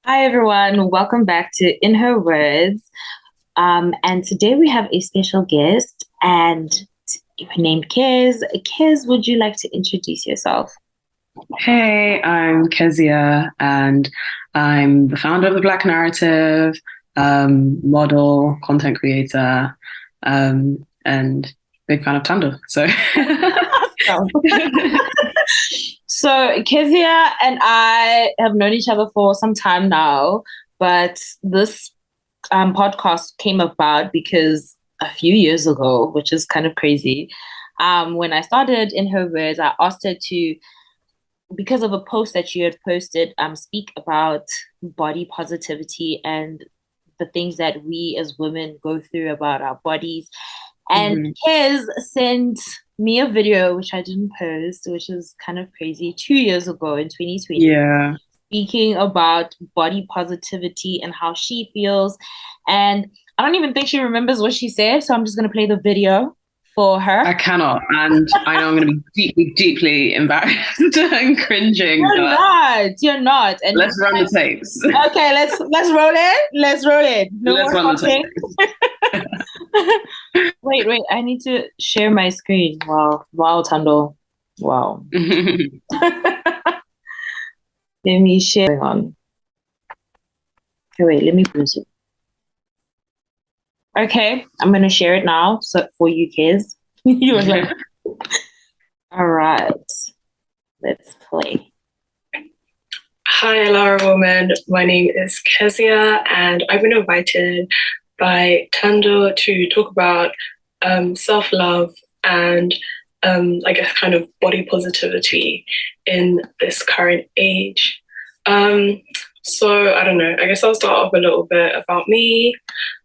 Hi, everyone. Welcome back to In Her Words. And today we have a special guest, and her named Kez. Kez, would you like to introduce yourself? Hey, I'm Keziah, and I'm the founder of the Black Narrative, model, content creator, and big fan of Tandem. So, So, so Kezia and I have known each other for some time now, but this podcast came about because a few years ago, which is kind of crazy, when I started In Her Words, I asked her to because of a post that you had posted, speak about body positivity and the things that we as women go through about our bodies. And mhm. his sent me a video, which I didn't post, which is kind of crazy, 2 years ago in 2020, Yeah, speaking about body positivity and how she feels. And I don't even think she remembers what she said. So I'm just going to play the video for her. I cannot, and I know I'm going to be deeply, deeply embarrassed and cringing, You're but not. You're not. And let's run the tapes. okay, let's roll it. Let's roll it. No Let's more run the talking. tapes. Wait. I need to share my screen. Wow, Tando. Wow. Let me share on. Okay, wait. Let me pause it. Okay, I'm gonna share it now. So for you kids, you was like, all right, let's play. Hi, Lara Woman. My name is Kezia, and I've been invited by Tando to talk about self love and I guess kind of body positivity in this current age. Um, so I don't know. I guess I'll start off a little bit about me.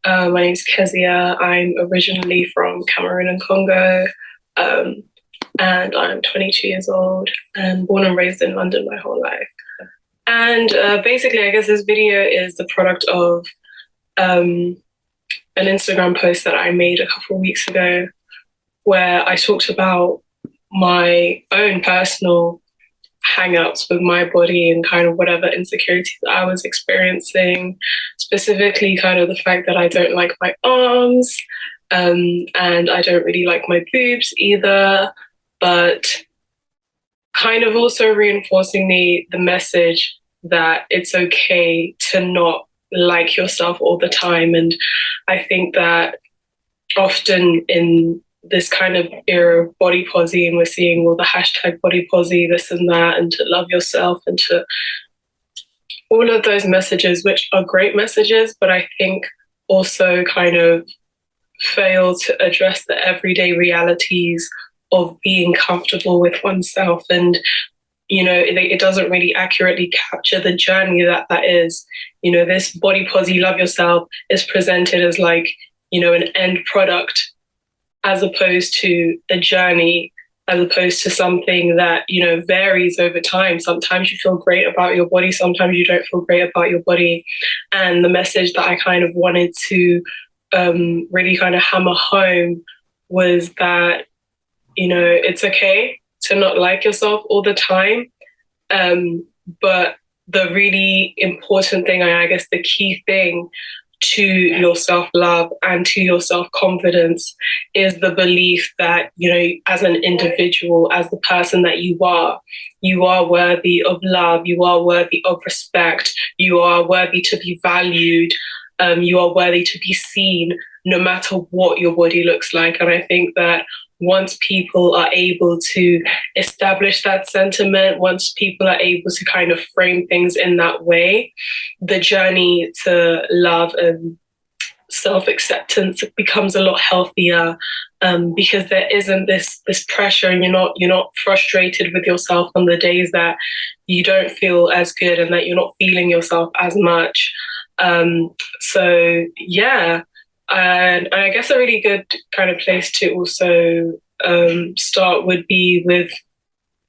My name is Kezia. I'm originally from Cameroon and Congo. Um, and I'm 22 years old and born and raised in London my whole life. And basically, I guess this video is the product of um, an Instagram post that I made a couple of weeks ago where I talked about my own personal hang-ups with my body and kind of whatever insecurities I was experiencing, specifically kind of the fact that I don't like my arms and I don't really like my boobs either, but kind of also reinforcing the message that it's okay to not like yourself all the time. And I think that often in this kind of era of body posy, and we're seeing all the hashtag body posy, this and that, and to love yourself and to all of those messages, which are great messages, but I think also kind of fail to address the everyday realities of being comfortable with oneself. And it doesn't really accurately capture the journey that is. This body posy love yourself is presented as like, an end product as opposed to a journey, as opposed to something that, varies over time. Sometimes you feel great about your body, sometimes you don't feel great about your body. And the message that I kind of wanted to really kind of hammer home was that, it's okay to not like yourself all the time. But the really important thing, and I guess the key thing to your self-love and to your self-confidence is the belief that, as an individual, as the person that you are worthy of love, you are worthy of respect, you are worthy to be valued, you are worthy to be seen no matter what your body looks like. And I think that once people are able to establish that sentiment, once people are able to kind of frame things in that way, the journey to love and self-acceptance becomes a lot healthier, because there isn't this pressure, and you're not frustrated with yourself on the days that you don't feel as good and that you're not feeling yourself as much. So yeah, and I guess a really good kind of place to also start would be with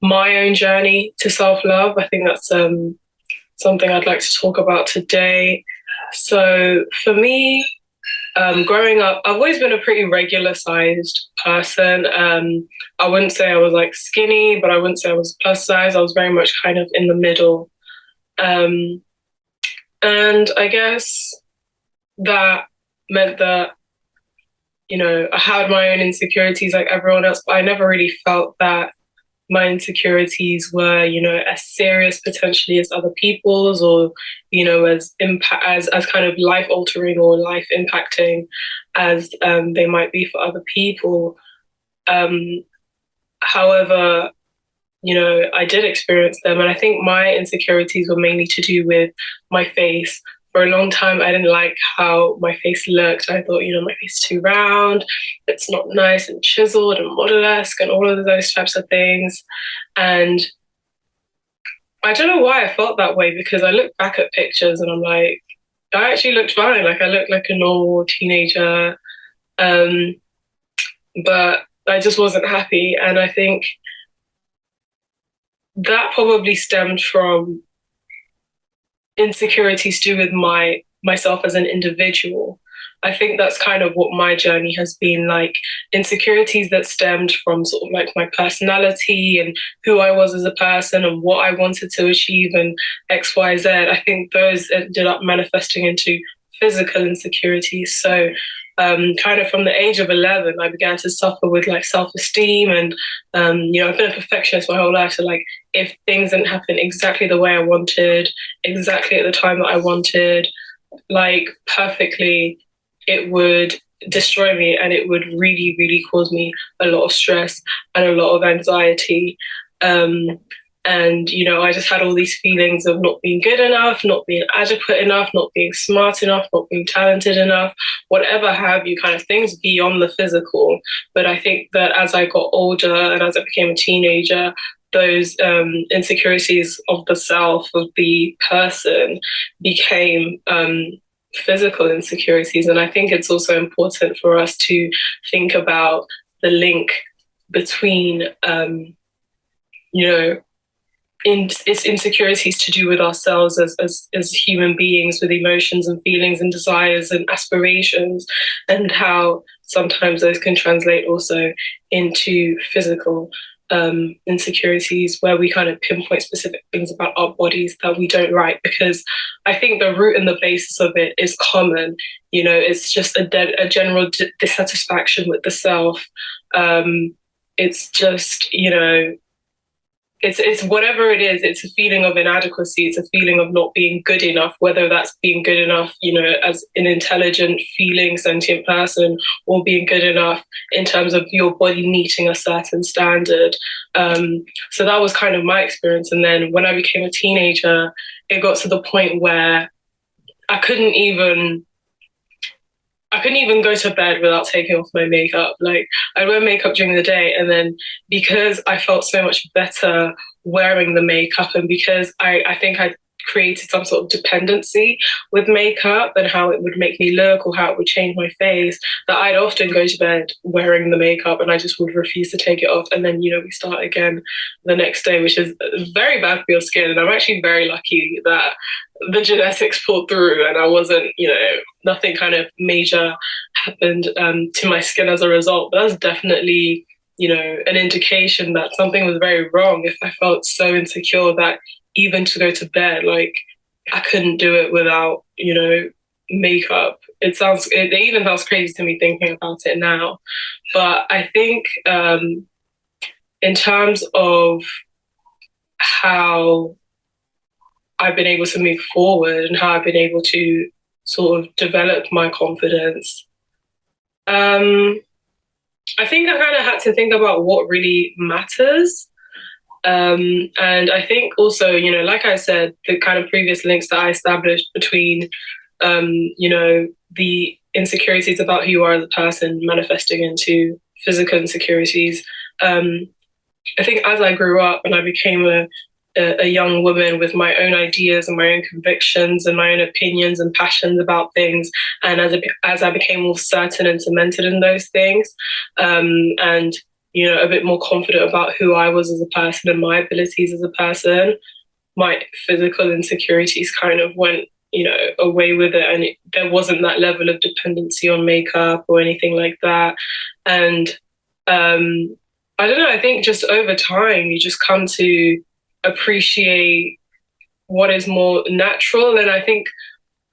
my own journey to self-love. I think that's something I'd like to talk about today. So for me, growing up, I've always been a pretty regular sized person. I wouldn't say I was like skinny, but I wouldn't say I was plus size. I was very much kind of in the middle. Um, And I guess that meant that, I had my own insecurities like everyone else, but I never really felt that my insecurities were, as serious potentially as other people's, or, as impact as kind of life altering or life impacting as they might be for other people. Um, However, I did experience them. And I think my insecurities were mainly to do with my face. For a long time, I didn't like how my face looked. I thought, my face is too round, it's not nice and chiseled and model-esque and all of those types of things. And I don't know why I felt that way, because I look back at pictures and I'm like, I actually looked fine. Like I looked like a normal teenager. Um, but I just wasn't happy. And I think that probably stemmed from insecurities to do with myself as an individual. I think that's kind of what my journey has been like. Insecurities that stemmed from sort of like my personality and who I was as a person and what I wanted to achieve and X, Y, Z. I think those ended up manifesting into physical insecurities. So kind of from the age of 11, I began to suffer with like self-esteem and, I've been a perfectionist my whole life. So like if things didn't happen exactly the way I wanted, exactly at the time that I wanted, like perfectly, it would destroy me and it would really, really cause me a lot of stress and a lot of anxiety. And, I just had all these feelings of not being good enough, not being adequate enough, not being smart enough, not being talented enough, whatever have you, kind of things beyond the physical. But I think that as I got older and as I became a teenager, those insecurities of the self, of the person, became physical insecurities. And I think it's also important for us to think about the link between, its insecurities to do with ourselves as human beings with emotions and feelings and desires and aspirations, and how sometimes those can translate also into physical insecurities, where we kind of pinpoint specific things about our bodies that we don't like. Because I think the root and the basis of it is common. It's just a general dissatisfaction with the self. It's just, it's whatever it is. It's a feeling of inadequacy. It's a feeling of not being good enough, whether that's being good enough, as an intelligent, feeling, sentient person, or being good enough in terms of your body meeting a certain standard. So that was kind of my experience. And then when I became a teenager, it got to the point where I couldn't even go to bed without taking off my makeup. Like I'd wear makeup during the day, and then because I felt so much better wearing the makeup, and because I think I created some sort of dependency with makeup and how it would make me look or how it would change my face, that I'd often go to bed wearing the makeup and I just would refuse to take it off. And then, we start again the next day, which is very bad for your skin. And I'm actually very lucky that the genetics pulled through and I wasn't, nothing kind of major happened to my skin as a result. But that's definitely, an indication that something was very wrong if I felt so insecure that even to go to bed, like I couldn't do it without, makeup. It even sounds crazy to me thinking about it now. But I think in terms of how I've been able to move forward and how I've been able to sort of develop my confidence, I think I kind of had to think about what really matters. And I think also, like I said, the kind of previous links that I established between, the insecurities about who you are as a person manifesting into physical insecurities. I think as I grew up and I became a young woman with my own ideas and my own convictions and my own opinions and passions about things, and as I became more certain and cemented in those things, and a bit more confident about who I was as a person and my abilities as a person, my physical insecurities kind of went, away with it. And there wasn't that level of dependency on makeup or anything like that. And I don't know, I think just over time, you just come to appreciate what is more natural. And I think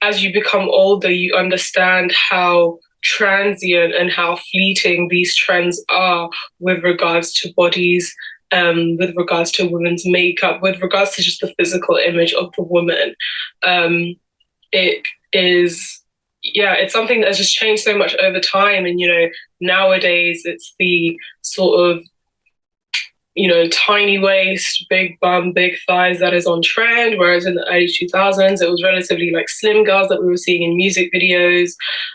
as you become older, you understand how transient and how fleeting these trends are with regards to bodies, with regards to women's makeup, with regards to just the physical image of the woman. It is, yeah, it's something that has just changed so much over time. And, nowadays it's the sort of tiny waist, big bum, big thighs that is on trend. Whereas in the early 2000s, it was relatively like slim girls that we were seeing in music videos.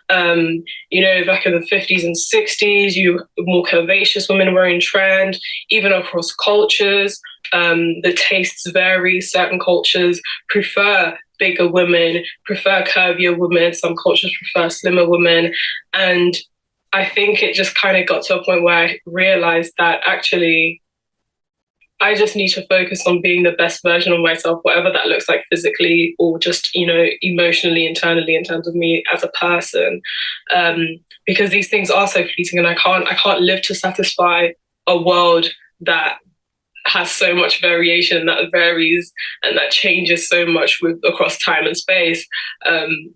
Back in the 50s and 60s, more curvaceous women were in trend, even across cultures. The tastes vary. Certain cultures prefer bigger women, prefer curvier women. Some cultures prefer slimmer women. And I think it just kind of got to a point where I realized that actually I just need to focus on being the best version of myself, whatever that looks like physically or just, emotionally, internally in terms of me as a person. Because these things are so fleeting, and I can't live to satisfy a world that has so much variation, that varies and that changes so much across time and space.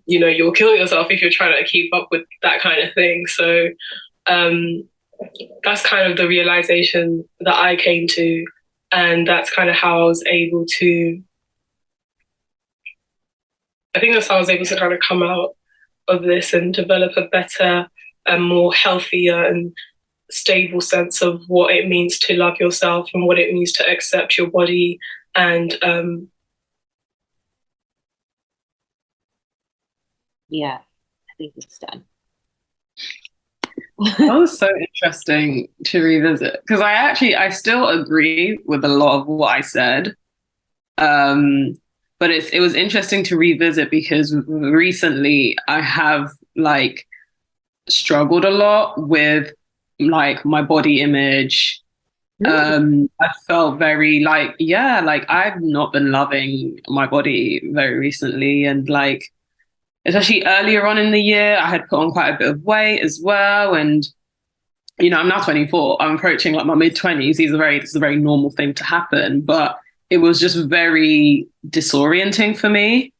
You'll kill yourself if you're trying to keep up with that kind of thing. So that's kind of the realization that I came to. And that's kind of how I was able to, I think that's how I was able to kind of come out of this and develop a better and more healthier and stable sense of what it means to love yourself and what it means to accept your body. And yeah, I think it's done. That was so interesting to revisit, because I still agree with a lot of what I said. But it was interesting to revisit because recently I have like struggled a lot with like my body image. I felt very like, I've not been loving my body very recently, and like especially earlier on in the year, I had put on quite a bit of weight as well. And, I'm now 24. I'm approaching like my mid-20s. This is a very normal thing to happen. But it was just very disorienting for me.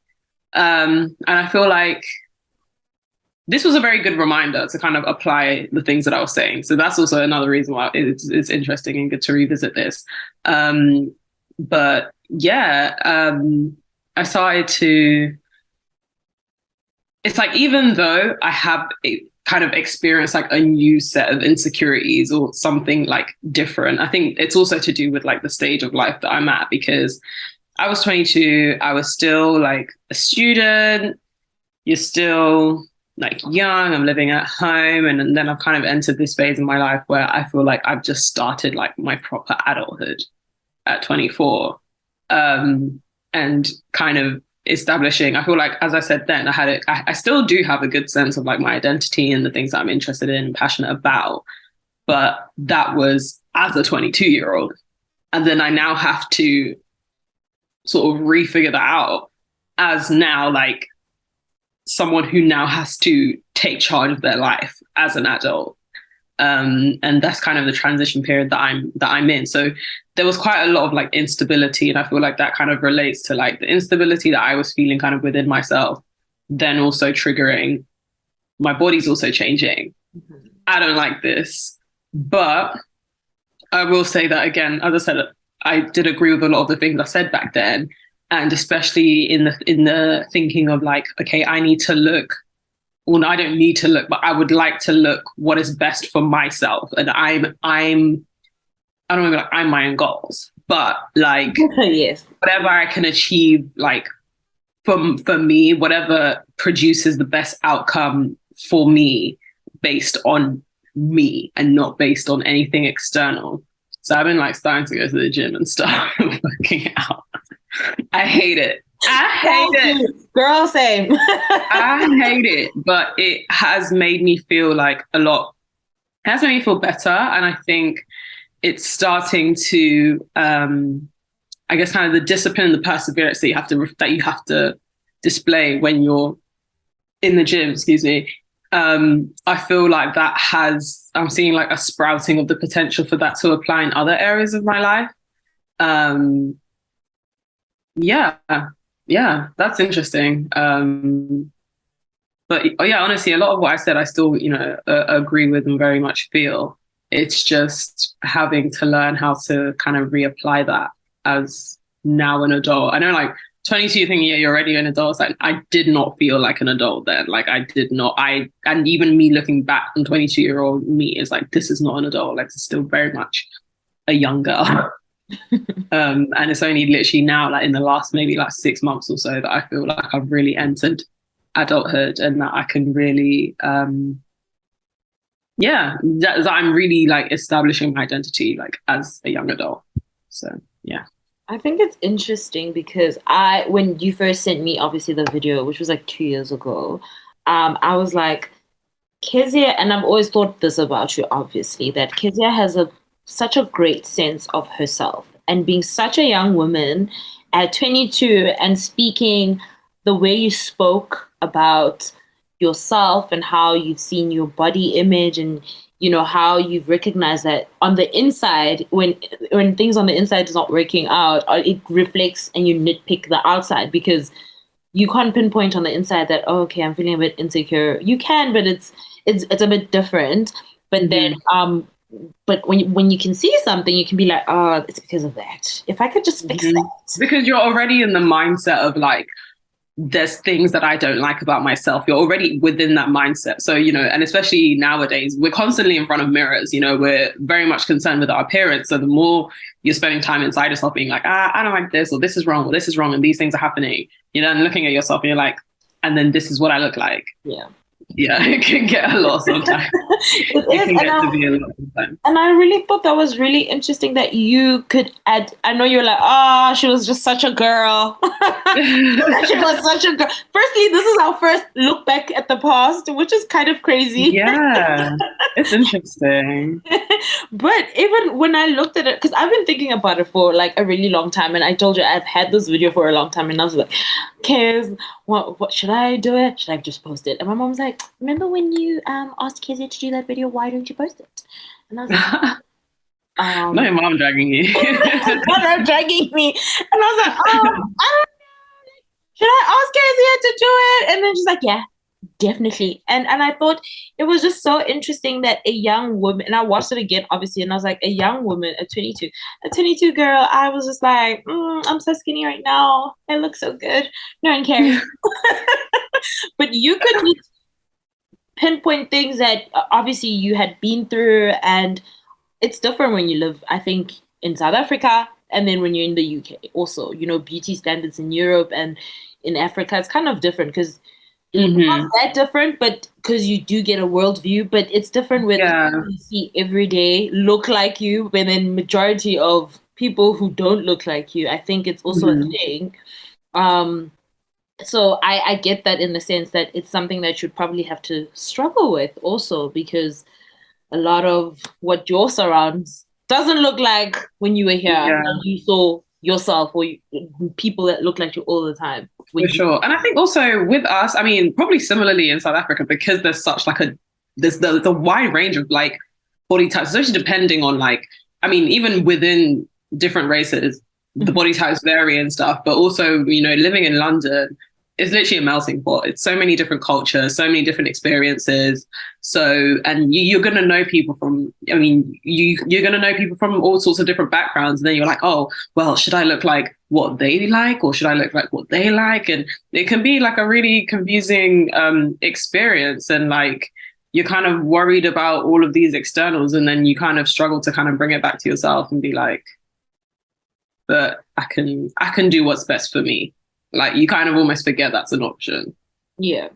And I feel like this was a very good reminder to kind of apply the things that I was saying. So that's also another reason why it's interesting and good to revisit this. But yeah, I started to... It's like, even though I have kind of experienced like a new set of insecurities or something like different, I think it's also to do with like the stage of life that I'm at, because I was 22, I was still like a student, you're still like young, I'm living at home. And then I've kind of entered this phase in my life where I feel like I've just started like my proper adulthood at 24. And kind of establishing, I feel like, as I said then, I still do have a good sense of like my identity and the things that I'm interested in and passionate about, but that was as a 22-year-old. And then I now have to sort of refigure that out as now like someone who now has to take charge of their life as an adult. And that's kind of the transition period that I'm in. So there was quite a lot of like instability, and I feel like that kind of relates to like the instability that I was feeling kind of within myself, then also triggering my body's also changing. Mm-hmm. I don't like this, but I will say that again, as I said, I did agree with a lot of the things I said back then, and especially in the thinking of like, okay, I need to look. Well, I don't need to look, but I would like to look what is best for myself. And I don't even like I'm my own goals, but like yes, whatever I can achieve, like for me, whatever produces the best outcome for me based on me and not based on anything external. So I've been like starting to go to the gym and stuff, working out. I hate it. I hate it. Girl, same. I hate it, but it has made me feel like it has made me feel better. And I think it's starting to, I guess, kind of the discipline and the perseverance that you have to display when you're in the gym, excuse me. I feel like I'm seeing like a sprouting of the potential for that to apply in other areas of my life. Yeah. Yeah, that's interesting. But yeah, honestly, a lot of what I said, I still, agree with and very much feel. It's just having to learn how to kind of reapply that as now an adult. I know, like 22, you think, yeah, you're already an adult. Like, I did not feel like an adult then. Like, I did not. And even me looking back on 22-year-old me is like, this is not an adult. Like, it's still very much a young girl. And it's only literally now, like in the last maybe like 6 months or so, that I feel like I've really entered adulthood and that I can really, that I'm really like establishing my identity like as a young adult. So yeah. I think it's interesting because when you first sent me, obviously, the video, which was like 2 years ago, I was like, Kezia, and I've always thought this about you, obviously, that Kezia has such a great sense of herself. And being such a young woman at 22 and speaking the way you spoke about yourself and how you've seen your body image and how you've recognized that on the inside, when things on the inside is not working out, it reflects and you nitpick the outside because you can't pinpoint on the inside that, oh, okay, I'm feeling a bit insecure. You can, but it's a bit different. But then but when you can see something, you can be like, oh, it's because of that. If I could just fix that. Because you're already in the mindset of like, there's things that I don't like about myself. You're already within that mindset. So, and especially nowadays, we're constantly in front of mirrors. We're very much concerned with our appearance. So the more you're spending time inside yourself being like, I don't like this, or this is wrong, or this is wrong, and these things are happening, and looking at yourself and you're like, and then this is what I look like. Yeah. Yeah, it can get a lot sometimes. It can get to be a lot sometimes. And I really thought that was really interesting that you could add. I know you're like, oh, she was just such a girl. She was such a girl. Firstly, this is our first look back at the past, which is kind of crazy. Yeah, it's interesting. But even when I looked at it, because I've been thinking about it for like a really long time, and I told you I've had this video for a long time, and I was like, Kez, what should I do it? Should I just post it? And my mom's like, remember when you asked Keziah to do that video? Why don't you post it? And I was like, not your mom dragging you. not her dragging me. And I was like, I don't know. Should I ask Keziah to do it? And then she's like, yeah, definitely. And I thought it was just so interesting that a young woman, and I watched it again, obviously, and I was like, a young woman, a 22 girl, I was just like, I'm so skinny right now. I look so good. No one cares. But you could pinpoint things that obviously you had been through, and it's different when you live, I think, in South Africa and then when you're in the UK also, beauty standards in Europe and in Africa, it's kind of different because not that different, but because you do get a worldview, but it's different when you see every day look like you, but then majority of people who don't look like you, I think it's also a thing. So I get that in the sense that it's something that you'd probably have to struggle with also because a lot of what your surrounds doesn't look like when you were here and you saw yourself or people that look like you all the time. For sure. And I think also with us, I mean, probably similarly in South Africa, because there's such like there's the wide range of like body types, especially depending on like, I mean, even within different races, the body types vary and stuff, but also, living in London is literally a melting pot. It's so many different cultures, so many different experiences. So, and you're going to know people from, you're going to know people from all sorts of different backgrounds. And then you're like, oh, well, should I look like what they like or should I look like what they like? And it can be like a really confusing experience. And like, you're kind of worried about all of these externals and then you kind of struggle to kind of bring it back to yourself and be like, but I can do what's best for me. Like you kind of almost forget that's an option. Yeah.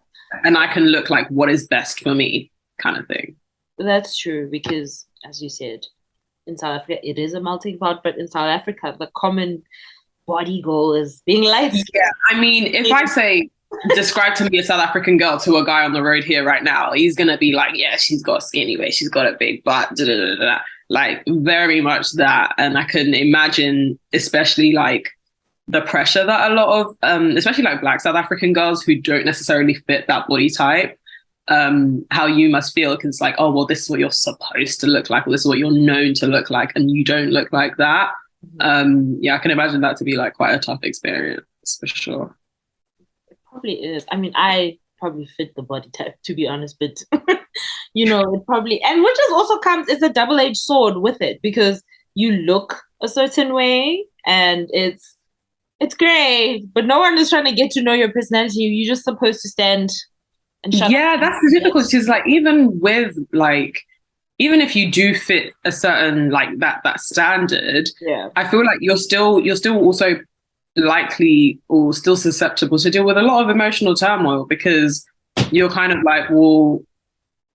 And I can look like what is best for me kind of thing. That's true because, as you said, in South Africa, it is a melting pot, but in South Africa, the common body goal is being light skinned. Yeah, I mean, if I say, describe to me a South African girl to a guy on the road here right now, he's going to be like, yeah, she's got a skinny waist, she's got a big butt, da, da, da, da. Like very much that. And I can imagine, especially like the pressure that a lot of, especially like Black South African girls who don't necessarily fit that body type, how you must feel because like, oh, well, this is what you're supposed to look like, or this is what you're known to look like, and you don't look like that. Yeah, I can imagine that to be like quite a tough experience for sure. Probably is. I mean, I probably fit the body type, to be honest, but it probably, and which is also comes, it's a double-edged sword with it because you look a certain way and it's great, but no one is trying to get to know your personality. You're just supposed to stand and shut Yeah, that's the difficulty. Is like even with like even if you do fit a certain like that standard, yeah. I feel like you're still also likely or still susceptible to deal with a lot of emotional turmoil because you're kind of like, well,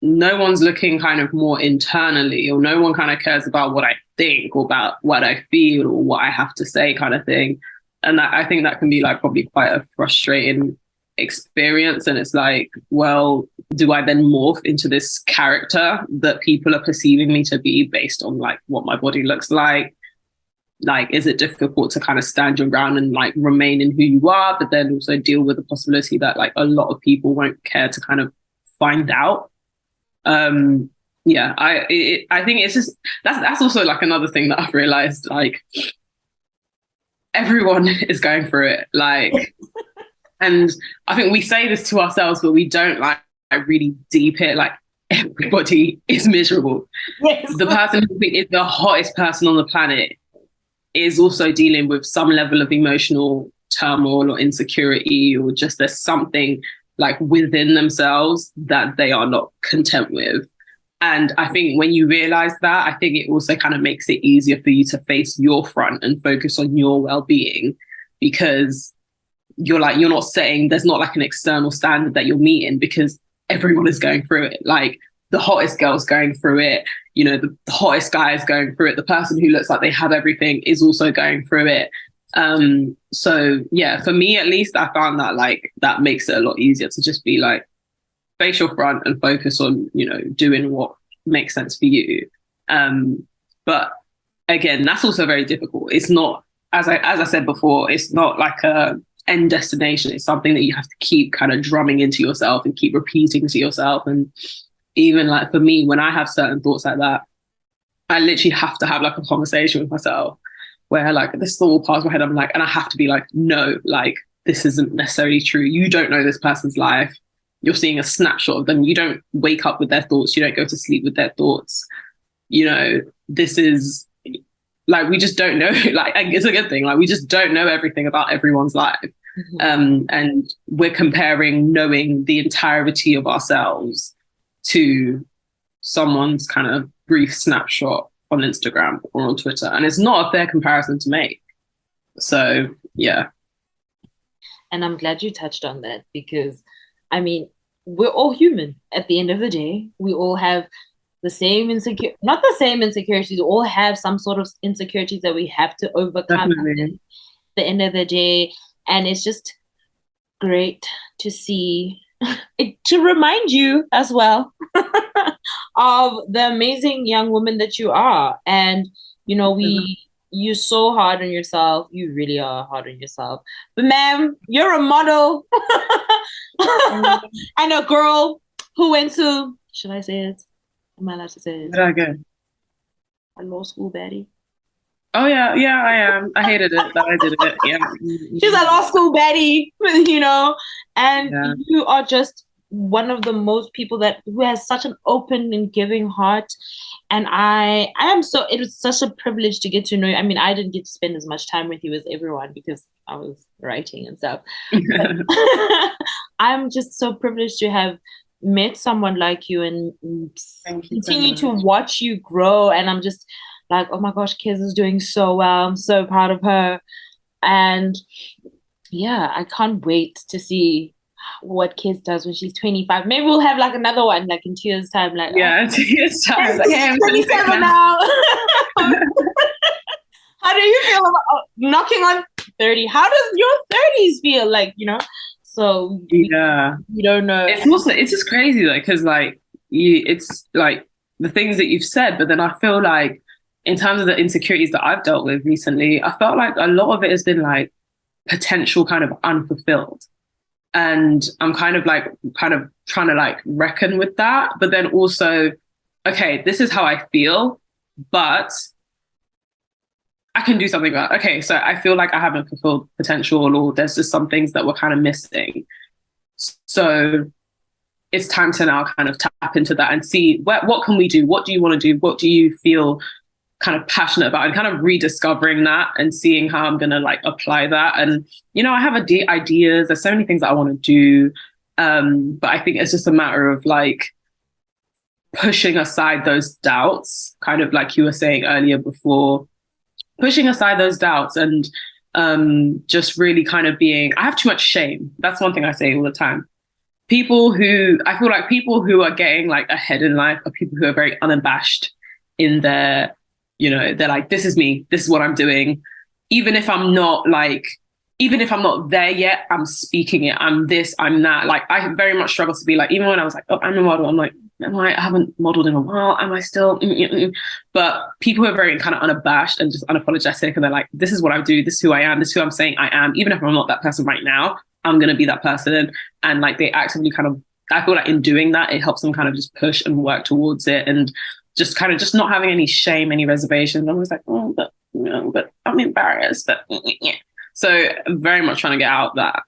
no one's looking kind of more internally, or no one kind of cares about what I think or about what I feel or what I have to say, kind of thing. And I think that can be like probably quite a frustrating experience. And it's like, well, do I then morph into this character that people are perceiving me to be based on like what my body looks like? Like, is it difficult to kind of stand your ground and like remain in who you are, but then also deal with the possibility that like a lot of people won't care to kind of find out? um yeah, I think it's just that's also like another thing that I've realized, like everyone is going through it, like, and I think we say this to ourselves but we don't like really deep it, like everybody is miserable. Yes. The person who is the hottest person on the planet is also dealing with some level of emotional turmoil or insecurity, or just there's something like within themselves that they are not content with. And I think when you realize that, I think it also kind of makes it easier for you to face your front and focus on your well-being, because you're not saying there's not like an external standard that you're meeting, because everyone is going through it. Like the hottest girl's going through it, the hottest guy is going through it. The person who looks like they have everything is also going through it. So yeah, for me at least, I found that like that makes it a lot easier to just be like, face your front and focus on, doing what makes sense for you. But again, that's also very difficult. It's not, as I said before, it's not like a end destination. It's something that you have to keep kind of drumming into yourself and keep repeating to yourself. And even like for me, when I have certain thoughts like that, I literally have to have like a conversation with myself where like this thought will pass my head. I'm like, and I have to be like, no, like this isn't necessarily true. You don't know this person's life. You're seeing a snapshot of them. You don't wake up with their thoughts. You don't go to sleep with their thoughts. This is like, we just don't know. Like, it's a good thing. Like, we just don't know everything about everyone's life. Mm-hmm. And we're comparing knowing the entirety of ourselves to someone's kind of brief snapshot on Instagram or on Twitter. And it's not a fair comparison to make. So, yeah. And I'm glad you touched on that because, I mean, we're all human at the end of the day. We all have the same not the same insecurities, we all have some sort of insecurities that we have to overcome at the end of the day. And it's just great to see, to remind you as well of the amazing young woman that you are. And, you're so hard on yourself. You really are hard on yourself. But ma'am, you're a model and a girl who went to, should I say it? Am I allowed to say it? Very good. A law school baddie. Oh yeah, I am. I hated it, but I did it. Yeah. She's a law school baddie, and you are just one of the most people who has such an open and giving heart. And it was such a privilege to get to know you. I mean, I didn't get to spend as much time with you as everyone because I was writing and stuff. I'm just so privileged to have met someone like you and continue to watch you grow. And I'm just like, oh my gosh, Kez is doing so well. I'm so proud of her. And yeah, I can't wait to see what Kez does when she's 25. Maybe we'll have like another one like in 2 years' time. Like, 2 years' time. Like, hey, I'm 27 now. How do you feel about knocking on 30? How does your 30s feel? Like, So yeah, you don't know. It's just crazy though, because like it's like the things that you've said, but then I feel like in terms of the insecurities that I've dealt with recently, I felt like a lot of it has been like potential kind of unfulfilled. And I'm kind of trying to like reckon with that, but then also, okay, this is how I feel, but I can do something about it. Okay, so I feel like I haven't fulfilled potential, or there's just some things that were kind of missing. So it's time to now kind of tap into that and see what can we do? What do you want to do? What do you feel kind of passionate about? And kind of rediscovering that and seeing how I'm going to like apply that. And, you know, I have ideas. There's so many things that I want to do. But I think it's just a matter of like pushing aside those doubts, kind of like you were saying earlier before, pushing aside those doubts and just really kind of being, I have too much shame. That's one thing I say all the time. I feel like people who are getting like ahead in life are people who are very unabashed in their, you know, they're like, this is me, this is what I'm doing. Even if I'm not there yet, I'm speaking it. I'm this, I'm that. Like, I very much struggle to be like, even when I was like, oh, I'm a model, I'm like, I haven't modeled in a while. Am I still? But people who are very kind of unabashed and just unapologetic, and they're like, this is what I do. This is who I am. This is who I'm saying I am. Even if I'm not that person right now, I'm going to be that person. And like, they actively kind of, I feel like in doing that, it helps them kind of just push and work towards it and just kind of just not having any shame, any reservations. I'm always like, oh, but, you know, but I'm embarrassed. But yeah. So very much trying to get out that.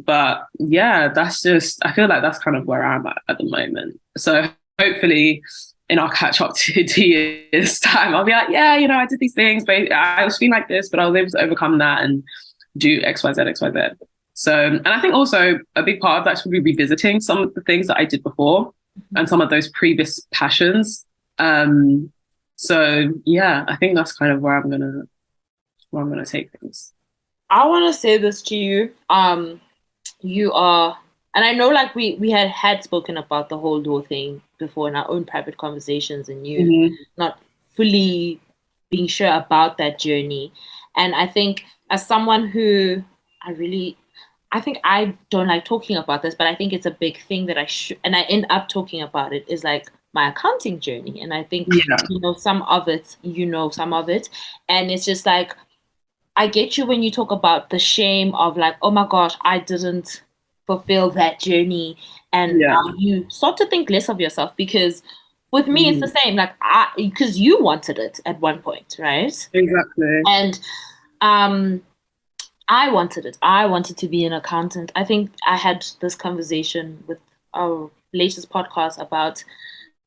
But yeah, that's just, I feel like that's kind of where I'm at the moment. So hopefully in our catch up to 2 years time, I'll be like, yeah, you know, I did these things, but I was feeling like this, but I was able to overcome that and do X, Y, Z, X, Y, Z. So, and I think also a big part of that should be revisiting some of the things that I did before and some of those previous passions. So yeah, I think that's kind of where I'm gonna take things. I want to say this to you. You are, and I know like we had spoken about the whole law thing before in our own private conversations, and you not fully being sure about that journey. And I think as someone who I think I don't like talking about this, but I think it's a big thing that I should, and I end up talking about it, is like my accounting journey. And I think, you know, some of it, and it's just like, I get you when you talk about the shame of like, oh my gosh, I didn't fulfill that journey. And you start to think less of yourself, because with me, it's the same. Like, because you wanted it at one point, right? Exactly. And I wanted it. I wanted to be an accountant. I think I had this conversation with our latest podcast about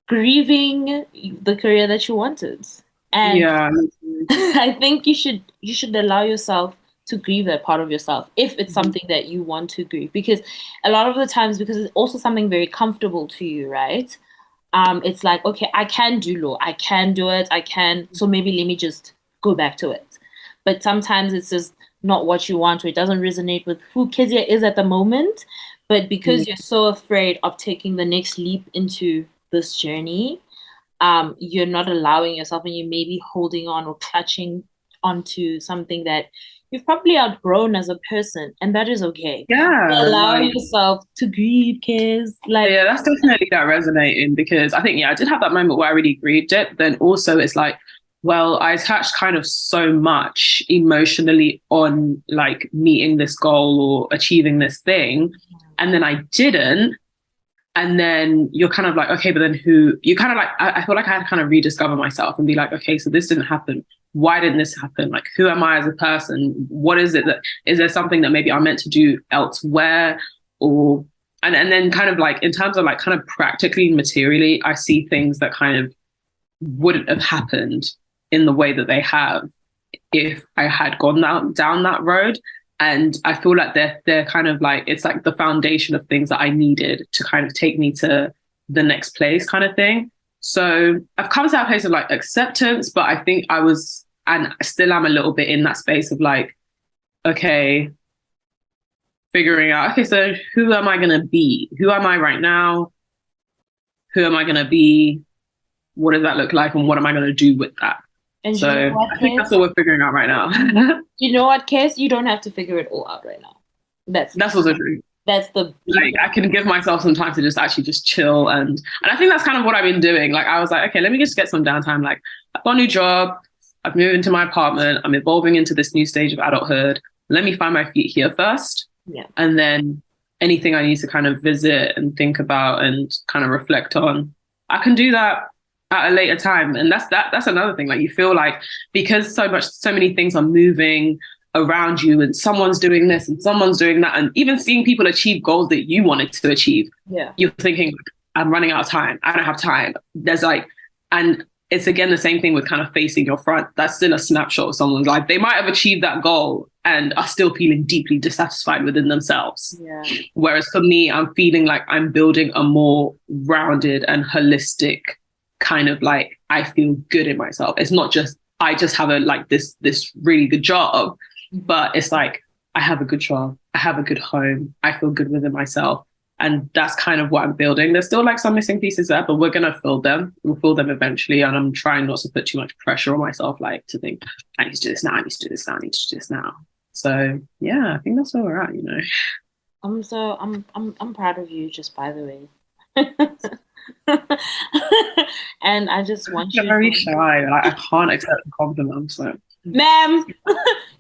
grieving the career that you wanted. And I think you should allow yourself to grieve that part of yourself if it's something that you want to grieve, because a lot of the times, because it's also something very comfortable to you, right? It's like, okay, I can do law, I can do it, so maybe let me just go back to it. But sometimes it's just not what you want, or it doesn't resonate with who Keziah is at the moment. But because you're so afraid of taking the next leap into this journey, you're not allowing yourself, and you may be holding on or clutching onto something that you've probably outgrown as a person, and that is okay. Allow yourself to grieve, kids. Like, yeah, that's definitely that resonating, because I think I did have that moment where I really grieved it. But then also it's like, well, I attached kind of so much emotionally on like meeting this goal or achieving this thing, and then I didn't. And then you're kind of like, okay, but then you kind of like, I feel like I had to kind of rediscover myself and be like, okay, so this didn't happen. Why didn't this happen? Like, who am I as a person? What is it is there something that maybe I'm meant to do elsewhere? Or, and then kind of like, in terms of like kind of practically, materially, I see things that kind of wouldn't have happened in the way that they have if I had gone down that road. And I feel like they're kind of like, it's like the foundation of things that I needed to kind of take me to the next place kind of thing. So I've come to that place of like acceptance, but I think I was, and still am a little bit in that space of like, okay, figuring out, okay, so who am I going to be? Who am I right now? Who am I going to be? What does that look like? And what am I going to do with that? And so you know what, I think that's what we're figuring out right now. You know what, Kes? You don't have to figure it all out right now. That's also true. That's the like, I can give myself some time to just actually just chill, and I think that's kind of what I've been doing. Like, I was like, okay, let me just get some downtime. Like, I've got a new job, I've moved into my apartment, I'm evolving into this new stage of adulthood. Let me find my feet here first. And then anything I need to kind of visit and think about and kind of reflect on, I can do that at a later time. And that's another thing. Like, you feel like, because so many things are moving around you and someone's doing this and someone's doing that, and even seeing people achieve goals that you wanted to achieve, you're thinking, I'm running out of time. I don't have time. There's like, and it's again the same thing with kind of facing your front. That's still a snapshot of someone's life. They might have achieved that goal and are still feeling deeply dissatisfied within themselves. Whereas for me, I'm feeling like I'm building a more rounded and holistic kind of like, I feel good in myself. It's not just, I just have a like this really good job, but it's like, I have a good job, I have a good home, I feel good within myself. And that's kind of what I'm building. There's still like some missing pieces there, but we're going to fill them. We'll fill them eventually. And I'm trying not to put too much pressure on myself, like to think, I need to do this now, I need to do this now, I need to do this now. So yeah, I think that's where we're at, you know. I'm proud of you, just by the way. And I just want you. You're very shy. Like, I can't accept a compliment. So, ma'am,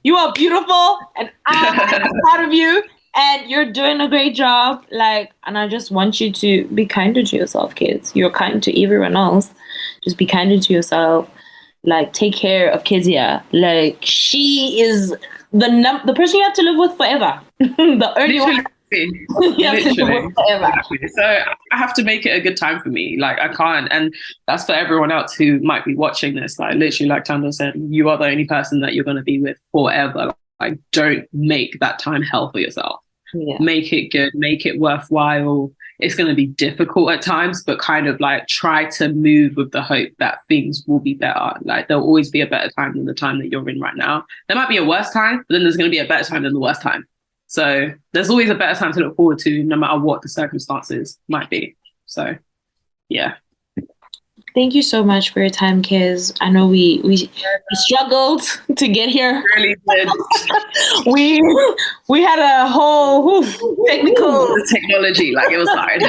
you are beautiful, and I'm proud of you. And you're doing a great job. Like, and I just want you to be kinder to yourself, kids. You're kind to everyone else. Just be kinder to yourself. Like, take care of Keziah. Like, she is the person you have to live with forever. The only one. You have to live with forever. So I have to make it a good time for me. Like, I can't. And that's for everyone else who might be watching this. Like, literally, like Tando said, you are the only person that you're going to be with forever. Like, don't make that time hell for yourself. Make it good, make it worthwhile. It's going to be difficult at times, but kind of like try to move with the hope that things will be better. Like, there'll always be a better time than the time that you're in right now. There might be a worse time, but then there's going to be a better time than the worst time. So there's always a better time to look forward to, no matter what the circumstances might be. So yeah. Thank you so much for your time, Kez. I know we struggled to get here. Really did. we had a whole technical technology, like it was hard.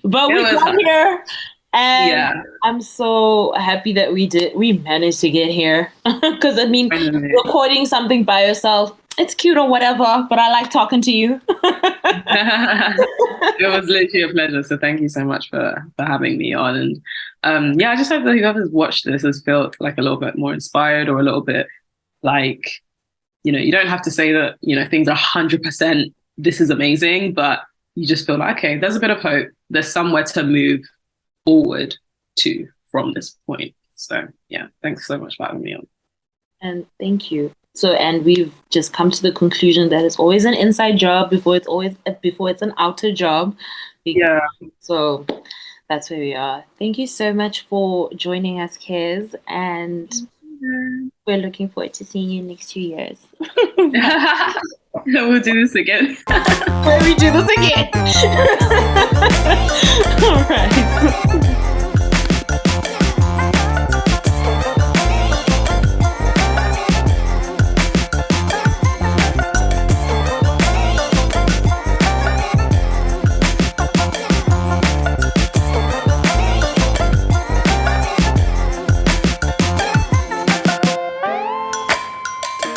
But we got here, and I'm so happy that we managed to get here. Because I mean, recording something by yourself, it's cute or whatever, but I like talking to you. It was literally a pleasure. So thank you so much for having me on. And I just hope that whoever's watched this has felt like a little bit more inspired, or a little bit like, you know, you don't have to say that, you know, things are 100%, this is amazing, but you just feel like, okay, there's a bit of hope. There's somewhere to move forward to from this point. So yeah, thanks so much for having me on. And thank you. So, and we've just come to the conclusion that it's always an inside job before it's an outer job. Yeah. So that's where we are. Thank you so much for joining us, Kez, and we're looking forward to seeing you in the next 2 years. We'll do this again. Where we do this again. All right.